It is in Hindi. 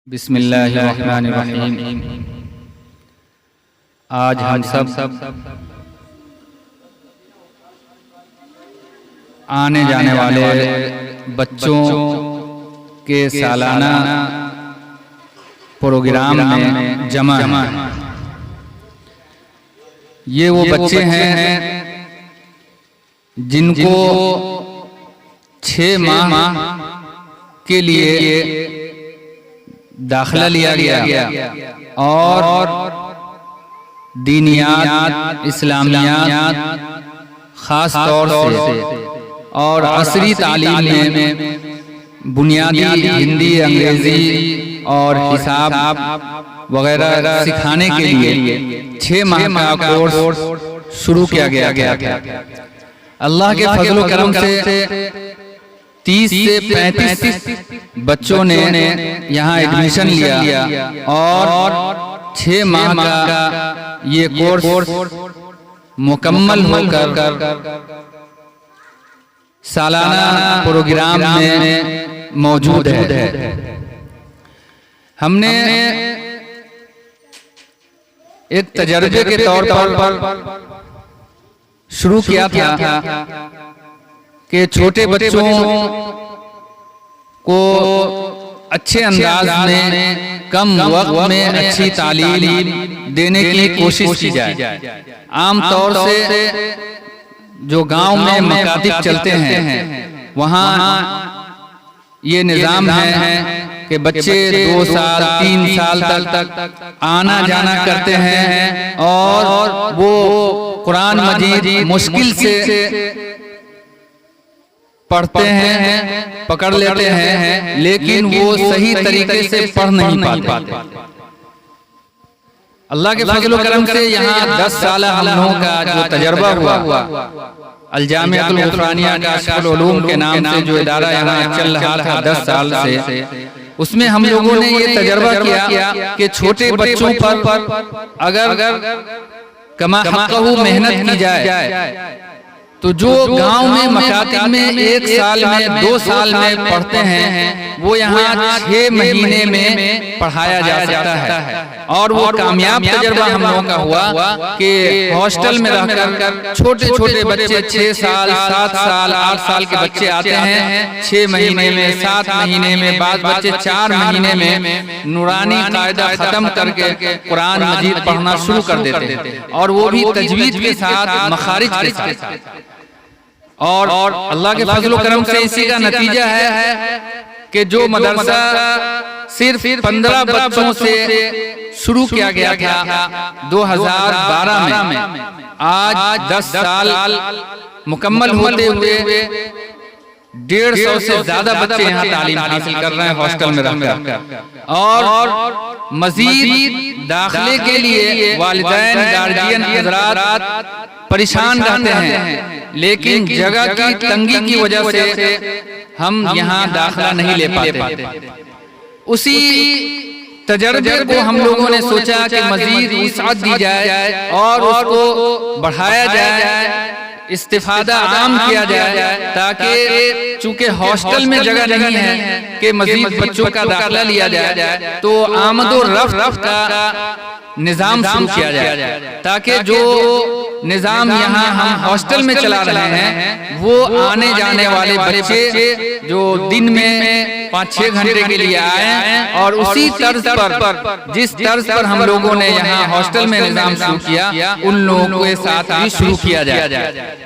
बिस्मिल्लाहिर्रहमानिर्रहीम। आज हम सब आने जाने वाले बच्चों के सालाना प्रोग्राम में जमा हैं। ये वो बच्चे हैं जिनको 6 माह के लिए दाखिला लिया गया और दीनियात, इस्लामियात ख़ास तौर से और असरी तालीम में बुनियादी हिंदी, अंग्रेज़ी और हिसाब वगैरह सिखाने के लिए 6 माह का कोर्स शुरू किया गया था। अल्लाह के फजल व करम से 30 से 35 बच्चों ने यहाँ एडमिशन लिया और 6 माह का ये कोर्स मुकम्मल होकर सालाना प्रोग्राम में मौजूद है। हमने एक तजर्बे के तौर पर शुरू किया था कि छोटे बच्चों को अच्छे अंदाज में कम वक्त में अच्छी तालीम देने की कोशिश की जाए। आम तौर से जो गांव में मकातिब चलते हैं वहाँ ये निज़ाम है कि बच्चे 2 साल 3 साल तक आना जाना करते हैं और वो कुरान मजीद मुश्किल से पढ़ते हैं, पकड़ लेते हैं, लेकिन वो सही तरीके से पढ़ नहीं पाते। अल्लाह के फजल व करम से यहाँ 10 साल हम लोगों का जो तजर्बा हुआ, अल-जामिअतुल ग़ुफ़रानिया काशिफ़ुल उलूम के नाम से जो इदारा यहाँ चल रहा था 10 साल से, उसमें हम लोगों ने ये तजर्बा किया कि छोटे बच्चों पर अगर कमा हक़्क़हू मेहनत की जाए तो जो गांव में मकातिब में 1 साल में 2 साल में पढ़ते हैं वो यहाँ 6 महीने में पढ़ाया जा सकता है। और वो कामयाब तजर्बा हम लोगों का हुआ कि हॉस्टल में रहकर छोटे छोटे बच्चे 6 साल 7 साल 8 साल के बच्चे आते हैं 6 महीने में, 7 महीने में, बाद बच्चे 4 महीने में नूरानी कायदा खत्म करके कुरान मजीद पढ़ना शुरू कर देते हैं और वो भी तजवीद के साथ, मखारिज के साथ। और अल्लाह के फजल व करम से इसी का नतीजा है कि जो मदरसा सिर्फ 15 बच्चों से शुरू किया गया था 2012 में, आज 10 साल मुकम्मल होते हुए 150 से ज्यादा बच्चे यहाँ तालीम हासिल कर रहे हैं हॉस्टल में रहकर। और मजीद दाखिले के लिए वालिदैन, गार्जियन हज़रात परेशान रहते हैं, लेकिन जगह की तंगी की वजह से हम यहाँ दाखिला नहीं ले पाते। उसी तजर्बे को हम लोगों ने सोचा कि मजीद वुसअत दी जाए और उसको बढ़ाया जाए, इस्तिफादा आम किया जाए, ताकि चूंकि हॉस्टल में जगह नहीं है कि मजीद बच्चों का दाखिला लिया जाए, तो आमद और रफ्त का निज़ाम शुरू किया जाए, ताकि जो निज़ाम यहाँ हम हॉस्टल में चला रहे हैं वो आने जाने वाले बच्चे जो दिन में 5-6 घंटे के लिए आए और उसी तर्ज पर जिस तर्ज पर हम लोगों ने यहाँ हॉस्टल में निज़ाम शुरू किया उन लोगों के साथ भी शुरू किया जाए।